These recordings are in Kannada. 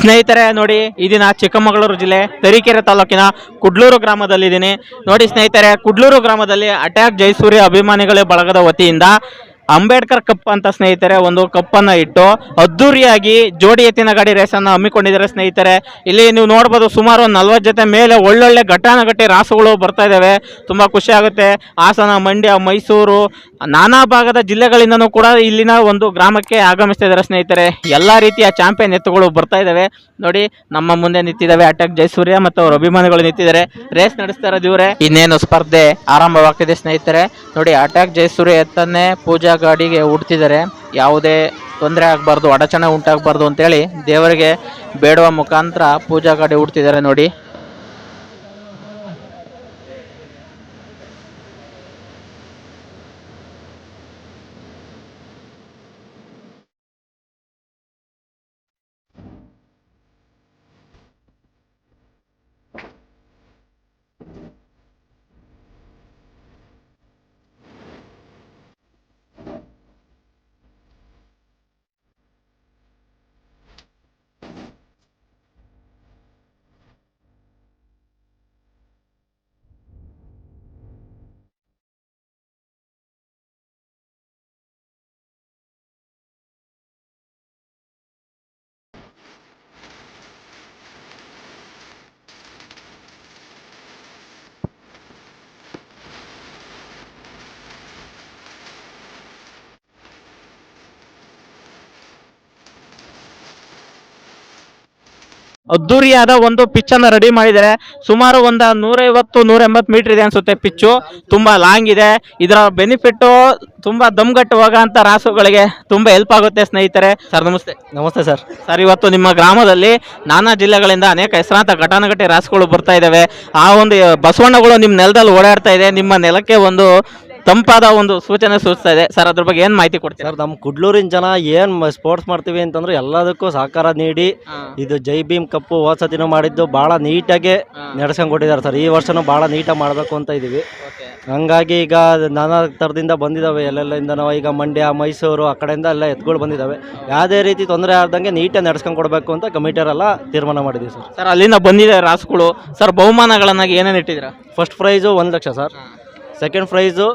ಸ್ನೇಹಿತರೆ ನೋಡಿ, ಈ ದಿನ ಚಿಕ್ಕಮಗಳೂರು ಜಿಲ್ಲೆ ತರೀಕೆರೆ ತಾಲೂಕಿನ ಕುಡ್ಲೂರು ಗ್ರಾಮದಲ್ಲಿದ್ದೀನಿ. ನೋಡಿ ಸ್ನೇಹಿತರೆ, ಕುಡ್ಲೂರು ಗ್ರಾಮದಲ್ಲಿ ಅಟ್ಯಾಕ್ ಜಯಸೂರ್ಯ ಅಭಿಮಾನಿಗಳ ಬಳಗದ ವತಿಯಿಂದ ಅಂಬೇಡ್ಕರ್ ಕಪ್ ಅಂತ ಸ್ನೇಹಿತರೆ ಒಂದು ಕಪ್ಪನ್ನು ಇಟ್ಟು ಅದ್ದೂರಿಯಾಗಿ ಜೋಡಿ ಎತ್ತಿನ ಗಾಡಿ ರೇಸನ್ನು ಹಮ್ಮಿಕೊಂಡಿದ್ದಾರೆ ಸ್ನೇಹಿತರೆ. ಇಲ್ಲಿ ನೀವು ನೋಡ್ಬೋದು, ಸುಮಾರು 40 ಜೊತೆ ಮೇಲೆ ಒಳ್ಳೊಳ್ಳೆ ಘಟಾನುಘಟಿ ರಾಸುಗಳು ಬರ್ತಾ ಇದ್ದಾವೆ. ತುಂಬ ಖುಷಿ ಆಗುತ್ತೆ. ಹಾಸನ, ಮಂಡ್ಯ, ಮೈಸೂರು, ನಾನಾ ಭಾಗದ ಜಿಲ್ಲೆಗಳಿಂದನೂ ಕೂಡ ಇಲ್ಲಿನ ಒಂದು ಗ್ರಾಮಕ್ಕೆ ಆಗಮಿಸ್ತಾ ಇದ್ದಾರೆ ಸ್ನೇಹಿತರೆ. ಎಲ್ಲ ರೀತಿಯ ಚಾಂಪಿಯನ್ ಎತ್ತುಗಳು ಬರ್ತಾ ಇದ್ದಾವೆ. ನೋಡಿ, ನಮ್ಮ ಮುಂದೆ ನಿಂತಿದ್ದಾವೆ ಅಟ್ಯಾಕ್ ಜಯಸೂರ್ಯ ಮತ್ತು ಅವ್ರ ಅಭಿಮಾನಿಗಳು ನಿಂತಿದ್ದಾರೆ. ರೇಸ್ ನಡೆಸ್ತಾ ಇರೋದು ಇವರೇ. ಇನ್ನೇನು ಸ್ಪರ್ಧೆ ಆರಂಭವಾಗ್ತಿದೆ ಸ್ನೇಹಿತರೆ. ನೋಡಿ, ಅಟ್ಯಾಕ್ ಜಯಸೂರ್ಯ ಎತ್ತನ್ನೇ ಪೂಜಾ ಗಾಡಿಗೆ ಉಡ್ತಿದ್ದಾರೆ. ಯಾವುದೇ ತೊಂದರೆ ಆಗಬಾರ್ದು, ಅಡಚಣೆ ಉಂಟಾಗಬಾರ್ದು ಅಂತೇಳಿ ದೇವರಿಗೆ ಬೇಡುವ ಮುಖಾಂತರ ಪೂಜಾ ಗಾಡಿ ಉಡ್ತಿದ್ದಾರೆ. ನೋಡಿ, ಅದ್ದೂರಿಯಾದ ಒಂದು ಪಿಚ್ ಅನ್ನು ರೆಡಿ ಮಾಡಿದ್ದಾರೆ. ಸುಮಾರು ಒಂದು 150-180 ಮೀಟರ್ ಇದೆ ಅನ್ಸುತ್ತೆ ಪಿಚ್ಚು. ತುಂಬಾ ಲಾಂಗ್ ಇದೆ. ಇದರ ಬೆನಿಫಿಟ್ ತುಂಬಾ ದಮ್ಗಟ್ಟುವಾಗ ಅಂತ ರಾಸುಗಳಿಗೆ ತುಂಬಾ ಹೆಲ್ಪ್ ಆಗುತ್ತೆ ಸ್ನೇಹಿತರೆ. ಸರ್ ನಮಸ್ತೆ. ನಮಸ್ತೆ ಸರ್. ಸರ್, ಇವತ್ತು ನಿಮ್ಮ ಗ್ರಾಮದಲ್ಲಿ ನಾನಾ ಜಿಲ್ಲೆಗಳಿಂದ ಅನೇಕ ಹೆಸರಾಂತ ಘಟಾನುಘಟಿ ರಾಸುಗಳು ಬರ್ತಾ ಇದ್ದಾವೆ. ಆ ಒಂದು ಬಸವಣ್ಣಗಳು ನಿಮ್ಮ ನೆಲದಲ್ಲಿ ಓಡಾಡ್ತಾ ಇದೆ. ನಿಮ್ಮ ನೆಲಕ್ಕೆ ಒಂದು ತಂಪಾದ ಒಂದು ಸೂಚನೆ ಸೂಚಿಸ್ತಾ ಇದೆ. ಸರ್, ಅದ್ರ ಬಗ್ಗೆ ಏನು ಮಾಹಿತಿ ಕೊಡ್ತೀರಾ? ಸರ್, ನಮ್ಮ ಕುಡ್ಲೂರಿನ ಜನ ಏನು ಸ್ಪೋರ್ಟ್ಸ್ ಮಾಡ್ತೀವಿ ಅಂತಂದ್ರೆ ಎಲ್ಲದಕ್ಕೂ ಸಹಕಾರ ನೀಡಿ ಇದು ಜೈ ಭೀಮ್ ಕಪ್ಪು ಹೋದ್ಸತಿನೂ ಮಾಡಿದ್ದು ಭಾಳ ನೀಟಾಗಿ ನಡೆಸ್ಕೊಂಡು ಕೊಟ್ಟಿದ್ದಾರೆ ಸರ್. ಈ ವರ್ಷನೂ ಭಾಳ ನೀಟಾಗಿ ಮಾಡಬೇಕು ಅಂತ ಇದ್ದೀವಿ. ಹಂಗಾಗಿ ಈಗ ನಾನಾ ಥರದಿಂದ ಬಂದಿದ್ದಾವೆ. ಎಲ್ಲೆಲ್ಲಿಂದ ನಾವು ಈಗ ಮಂಡ್ಯ, ಮೈಸೂರು ಆ ಕಡೆಯಿಂದ ಎಲ್ಲ ಎತ್ಗಳು ಬಂದಿದ್ದಾವೆ. ಯಾವುದೇ ರೀತಿ ತೊಂದರೆ ಆದಂಗೆ ನೀಟಾಗಿ ನಡೆಸ್ಕೊಂಡು ಕೊಡಬೇಕು ಅಂತ ಕಮಿಟಿಯವರೆಲ್ಲ ತೀರ್ಮಾನ ಮಾಡಿದ್ದೀವಿ ಸರ್. ಸರ್, ಅಲ್ಲಿಂದ ಬಂದಿದೆ ರಾಸುಗಳು. ಸರ್, ಬಹುಮಾನಗಳನ್ನಾಗಿ ಏನೇನು ಇಟ್ಟಿದ್ದೀರಾ? First prize 1 lakh sir. Second prize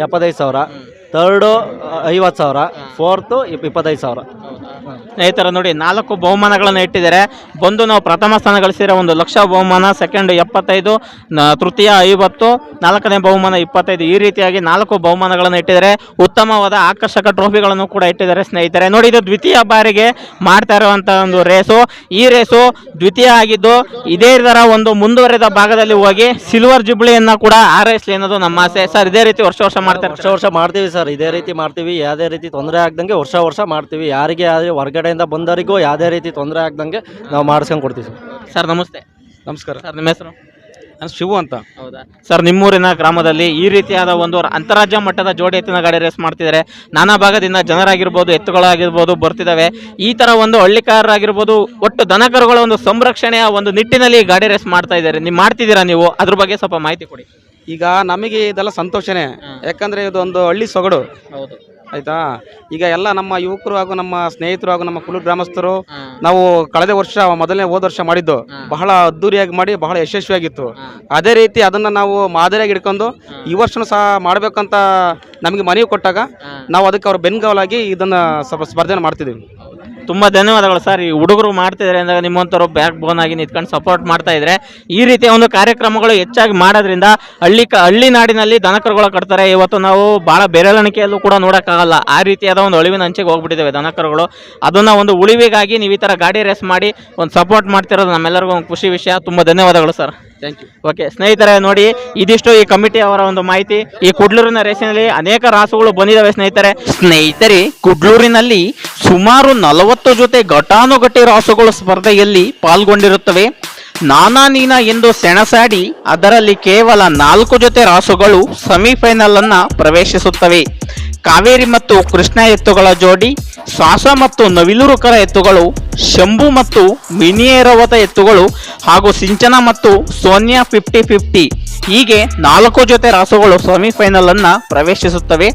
75,000, third 50,000, fourth 25,000. ಸ್ನೇಹಿತರ ನೋಡಿ, 4 ಬಹುಮಾನಗಳನ್ನು ಇಟ್ಟಿದ್ದಾರೆ. ಬಂದು ನಾವು ಪ್ರಥಮ ಸ್ಥಾನ ಗಳಿಸಿರೋ 1 ಲಕ್ಷ ಬಹುಮಾನ, ಸೆಕೆಂಡ್ 75, ತೃತೀಯ 50, 4ನೇ ಬಹುಮಾನ 25. ಈ ರೀತಿಯಾಗಿ 4 ಬಹುಮಾನಗಳನ್ನು ಇಟ್ಟಿದ್ದಾರೆ. ಉತ್ತಮವಾದ ಆಕರ್ಷಕ ಟ್ರೋಫಿಗಳನ್ನು ಕೂಡ ಇಟ್ಟಿದ್ದಾರೆ ಸ್ನೇಹಿತರೆ. ನೋಡಿ, ಇದು ದ್ವಿತೀಯ ಬಾರಿಗೆ ಮಾಡ್ತಾ ಇರುವಂತಹ ಒಂದು ರೇಸು. ಈ ರೇಸು ದ್ವಿತೀಯ ಆಗಿದ್ದು ಇದೇ ತರ ಒಂದು ಮುಂದುವರೆದ ಭಾಗದಲ್ಲಿ ಹೋಗಿ ಸಿಲ್ವರ್ ಜುಬ್ಲಿಯನ್ನ ಕೂಡ ಆರೈಸಲಿ ಅನ್ನೋದು ನಮ್ಮ ಆಸೆ. ಸರ್, ಇದೇ ರೀತಿ ವರ್ಷ ಮಾಡ್ತಾರೆ? ವರ್ಷ ಮಾಡ್ತೀವಿ ಸರ್. ಇದೇ ರೀತಿ ಮಾಡ್ತೀವಿ. ಯಾವುದೇ ರೀತಿ ತೊಂದರೆ ಆಗ್ದಂಗೆ ವರ್ಷ ಮಾಡ್ತೀವಿ. ಯಾರಿಗೆ ಯಾವುದೇ ಹೊರಗಡೆಯಿಂದ ಬಂದವರಿಗೂ ಯಾವುದೇ ರೀತಿ ತೊಂದರೆ ಆಗ್ದಂಗೆ ನಾವು ಮಾಡಿಸ್ಕೊಂಡು ಕೊಡ್ತೀವಿ ಸರ್. ಸರ್ ನಮಸ್ತೆ. ನಮಸ್ಕಾರ ಸರ್, ನಿಮ್ಮ ಹೆಸರು? ನಾನು ಶಿವು ಅಂತ. ಹೌದಾ ಸರ್, ನಿಮ್ಮೂರಿನ ಗ್ರಾಮದಲ್ಲಿ ಈ ರೀತಿಯಾದ ಒಂದು ಅಂತಾರಾಜ್ಯ ಮಟ್ಟದ ಜೋಡಿ ಎತ್ತಿನ ಗಾಡಿ ರೇಸ್ ಮಾಡ್ತಿದ್ದಾರೆ. ನಾನಾ ಭಾಗದಿಂದ ಜನರಾಗಿರ್ಬೋದು, ಎತ್ತುಗಳಾಗಿರ್ಬೋದು ಬರ್ತಿದ್ದಾವೆ. ಈ ತರ ಒಂದು ಹಳ್ಳಿಕಾರರಾಗಿರ್ಬೋದು, ಒಟ್ಟು ದನಕರುಗಳ ಒಂದು ಸಂರಕ್ಷಣೆಯ ಒಂದು ನಿಟ್ಟಿನಲ್ಲಿ ಗಾಡಿ ರೇಸ್ ಮಾಡ್ತಾ ಇದ್ದಾರೆ. ನೀವು ಮಾಡ್ತಿದ್ದೀರಾ? ನೀವು ಅದ್ರ ಬಗ್ಗೆ ಸ್ವಲ್ಪ ಮಾಹಿತಿ ಕೊಡಿ. ಈಗ ನಮಗೆ ಇದೆಲ್ಲ ಸಂತೋಷನೇ. ಯಾಕಂದರೆ ಇದೊಂದು ಹಳ್ಳಿ ಸೊಗಡು. ಹೌದು, ಆಯ್ತಾ. ಈಗ ಎಲ್ಲ ನಮ್ಮ ಯುವಕರು ಹಾಗೂ ನಮ್ಮ ಸ್ನೇಹಿತರು ಹಾಗೂ ನಮ್ಮ ಕುಲೂರು ಗ್ರಾಮಸ್ಥರು ನಾವು ಕಳೆದ ವರ್ಷ ಹೋದ ವರ್ಷ ಮಾಡಿದ್ದು ಬಹಳ ಅದ್ದೂರಿಯಾಗಿ ಮಾಡಿ ಬಹಳ ಯಶಸ್ವಿಯಾಗಿತ್ತು. ಅದೇ ರೀತಿ ಅದನ್ನು ನಾವು ಮಾದರಿಯಾಗಿ ಇಟ್ಕೊಂಡು ಈ ವರ್ಷನೂ ಸಹ ಮಾಡಬೇಕಂತ ನಮಗೆ ಮನವಿ ಕೊಟ್ಟಾಗ ನಾವು ಅದಕ್ಕೆ ಅವ್ರ ಬೆನ್ಗಾವಲಾಗಿ ಇದನ್ನು ಸ್ವಲ್ಪ ಸ್ಪರ್ಧೆನ ಮಾಡ್ತಿದ್ದೀವಿ. ತುಂಬ ಧನ್ಯವಾದಗಳು ಸರ್. ಈ ಹುಡುಗರು ಮಾಡ್ತಿದ್ದಾರೆ ಅಂದಾಗ ನಿಮ್ಮಂಥವ್ರು ಬ್ಯಾಕ್ ಬೋನ್ ಆಗಿ ನಿಂತ್ಕೊಂಡು ಸಪೋರ್ಟ್ ಮಾಡ್ತಾ ಇದ್ರೆ ಈ ರೀತಿಯ ಒಂದು ಕಾರ್ಯಕ್ರಮಗಳು ಹೆಚ್ಚಾಗಿ ಮಾಡೋದ್ರಿಂದ ಹಳ್ಳಿ ನಾಡಿನಲ್ಲಿ ದನಕರುಗಳು ಕಟ್ತಾರೆ. ಇವತ್ತು ನಾವು ಭಾಳ ಬೆರಳೆಣಿಕೆಯಲ್ಲೂ ಕೂಡ ನೋಡೋಕ್ಕಾಗಲ್ಲ. ಆ ರೀತಿಯಾದ ಒಂದು ಅಳಿವಿನ ಅಂಚಿಗೆ ಹೋಗ್ಬಿಟ್ಟಿದ್ದಾವೆ ದನಕರುಗಳು. ಅದನ್ನು ಒಂದು ಉಳಿವಿಗಾಗಿ ನೀವು ಈ ಥರ ಗಾಡಿ ರೇಸ್ ಮಾಡಿ ಒಂದು ಸಪೋರ್ಟ್ ಮಾಡ್ತಿರೋದು ನಮ್ಮೆಲ್ಲರಿಗೂ ಒಂದು ಖುಷಿ ವಿಷಯ. ತುಂಬ ಧನ್ಯವಾದಗಳು ಸರ್. Thank you. ಓಕೆ ಸ್ನೇಹಿತರೆ, ನೋಡಿ ಇದಿಷ್ಟು ಈ ಕಮಿಟಿ ಅವರ ಒಂದು ಮಾಹಿತಿ. ಈ ಕುಡ್ಲೂರಿನ ರೇಸಿನಲ್ಲಿ ಅನೇಕ ರಾಸುಗಳು ಬಂದಿದ್ದಾವೆ ಸ್ನೇಹಿತರೆ. ಕುಡ್ಲೂರಿನಲ್ಲಿ ಸುಮಾರು 40 ಜೊತೆ ಘಟಾನುಘಟಿ ರಾಸುಗಳು ಸ್ಪರ್ಧೆಯಲ್ಲಿ ಪಾಲ್ಗೊಂಡಿರುತ್ತವೆ. ನಾನಾ ನೀನಾ ಎಂದು ಸೆಣಸಾಡಿ ಅದರಲ್ಲಿ ಕೇವಲ 4 ಜೊತೆ ರಾಸುಗಳು ಸೆಮಿಫೈನಲ್ ಅನ್ನ ಪ್ರವೇಶಿಸುತ್ತವೆ. ಕಾವೇರಿ ಮತ್ತು ಕೃಷ್ಣ ಎತ್ತುಗಳ ಜೋಡಿ, ಶ್ವಾಸ ಮತ್ತು ನವಿಲುರುಕರ ಎತ್ತುಗಳು, ಶಂಭು ಮತ್ತು ಮಿನಿಯೇರವತ ಎತ್ತುಗಳು ಹಾಗೂ ಸಿಂಚನ ಮತ್ತು ಸೋನಿಯಾ 50-50 ಹೀಗೆ 4 ಜೊತೆ ರಾಸುಗಳು ಸೆಮಿಫೈನಲ್ ಅನ್ನ ಪ್ರವೇಶಿಸುತ್ತವೆ.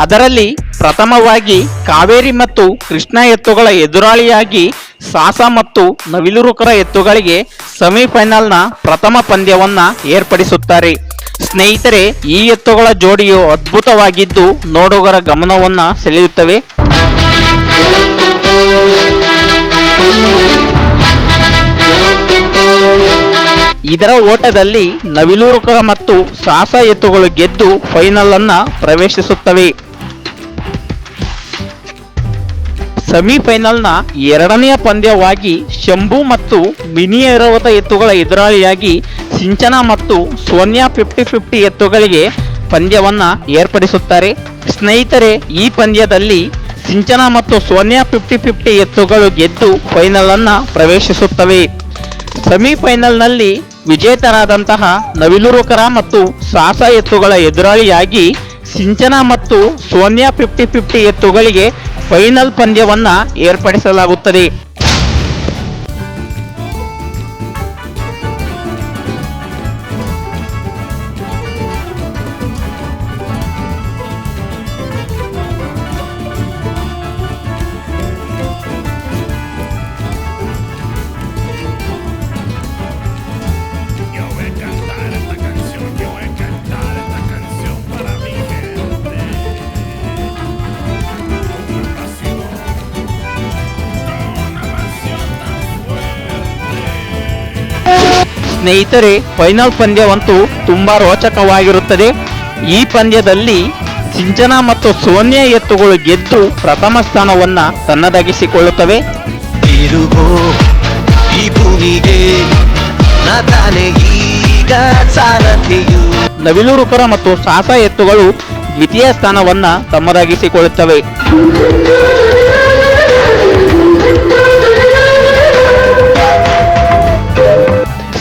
ಅದರಲ್ಲಿ ಪ್ರಥಮವಾಗಿ ಕಾವೇರಿ ಮತ್ತು ಕೃಷ್ಣ ಎತ್ತುಗಳ ಎದುರಾಳಿಯಾಗಿ ಸಾಸ ಮತ್ತು ನವಿಲುರುಕರ ಎತ್ತುಗಳಿಗೆ ಸೆಮಿಫೈನಲ್ನ ಪ್ರಥಮ ಪಂದ್ಯವನ್ನ ಏರ್ಪಡಿಸುತ್ತಾರೆ. ಸ್ನೇಹಿತರೆ, ಈ ಎತ್ತುಗಳ ಜೋಡಿಯು ಅದ್ಭುತವಾಗಿದ್ದು ನೋಡುಗರ ಗಮನವನ್ನ ಸೆಳೆಯುತ್ತವೆ. ಇದರ ಓಟದಲ್ಲಿ ನವಿಲುರುಕರ ಮತ್ತು ಸಾಸ ಎತ್ತುಗಳು ಗೆದ್ದು ಫೈನಲ್ ಅನ್ನ ಪ್ರವೇಶಿಸುತ್ತವೆ. ಸೆಮಿಫೈನಲ್ನ ಎರಡನೆಯ ಪಂದ್ಯವಾಗಿ ಶಂಭು ಮತ್ತು ಮಿನಿ ಐರಾವತ ಎತ್ತುಗಳ ಎದುರಾಳಿಯಾಗಿ ಸಿಂಚನ ಮತ್ತು ಸೋನಿಯಾ 50-50 ಎತ್ತುಗಳಿಗೆ ಪಂದ್ಯವನ್ನ ಏರ್ಪಡಿಸುತ್ತಾರೆ. ಸ್ನೇಹಿತರೆ, ಈ ಪಂದ್ಯದಲ್ಲಿ ಸಿಂಚನ ಮತ್ತು ಸೋನಿಯಾ 50-50 ಎತ್ತುಗಳು ಗೆದ್ದು ಫೈನಲ್ ಅನ್ನ ಪ್ರವೇಶಿಸುತ್ತವೆ. ಸೆಮಿಫೈನಲ್ನಲ್ಲಿ ವಿಜೇತರಾದಂತಹ ನವಿಲುರುಕರ ಮತ್ತು ಸಾಸ ಎತ್ತುಗಳ ಎದುರಾಳಿಯಾಗಿ ಸಿಂಚನ ಮತ್ತು ಸೋನಿಯಾ 50-50 ಎತ್ತುಗಳಿಗೆ ಫೈನಲ್ ಪಂದ್ಯವನ್ನ ಏರ್ಪಡಿಸಲಾಗುತ್ತದೆ. ಸ್ನೇಹಿತರೆ, ಫೈನಲ್ ಪಂದ್ಯವಂತೂ ತುಂಬಾ ರೋಚಕವಾಗಿರುತ್ತದೆ. ಈ ಪಂದ್ಯದಲ್ಲಿ ಸಿಂಚನ ಮತ್ತು ಸೋನಿಯಾ ಎತ್ತುಗಳು ಗೆದ್ದು ಪ್ರಥಮ ಸ್ಥಾನವನ್ನ ತನ್ನದಾಗಿಸಿಕೊಳ್ಳುತ್ತವೆ. ನವಿಲುರುಕರ ಮತ್ತು ಸಾಸ ಎತ್ತುಗಳು ದ್ವಿತೀಯ ಸ್ಥಾನವನ್ನ ತಮ್ಮದಾಗಿಸಿಕೊಳ್ಳುತ್ತವೆ.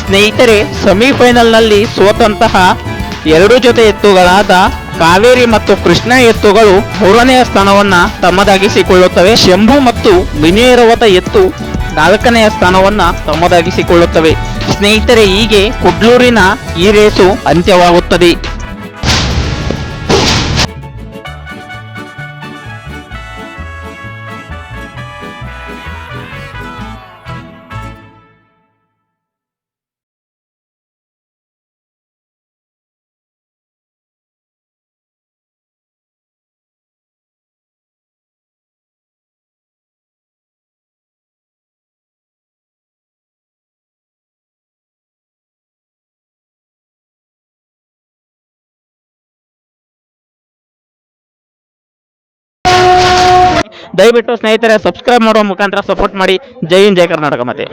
ಸ್ನೇಹಿತರೆ, ಸೆಮಿಫೈನಲ್ನಲ್ಲಿ ಸೋತಂತಹ ಎರಡು ಜೊತೆ ಎತ್ತುಗಳಾದ ಕಾವೇರಿ ಮತ್ತು ಕೃಷ್ಣ ಎತ್ತುಗಳು ಮೂರನೆಯ ಸ್ಥಾನವನ್ನ ತಮ್ಮದಾಗಿಸಿಕೊಳ್ಳುತ್ತವೆ. ಶಂಭು ಮತ್ತು ಮಿನಿ ಐರಾವತ ಎತ್ತು ನಾಲ್ಕನೆಯ ಸ್ಥಾನವನ್ನ ತಮ್ಮದಾಗಿಸಿಕೊಳ್ಳುತ್ತವೆ. ಸ್ನೇಹಿತರೆ, ಹೀಗೆ ಕುಡ್ಲೂರಿನ ಈ ರೇಸು ಅಂತ್ಯವಾಗುತ್ತದೆ. ದಯವಿಟ್ಟು ಸ್ನೇಹಿತರೆ ಸಬ್ಸ್ಕ್ರೈಬ್ ಮಾಡುವ ಮುಖಾಂತರ ಸಪೋರ್ಟ್ ಮಾಡಿ. ಜೈ ಹಿಂದ್, ಜೈ ಕರ್ನಾಟಕ. ಮತ್ತೆ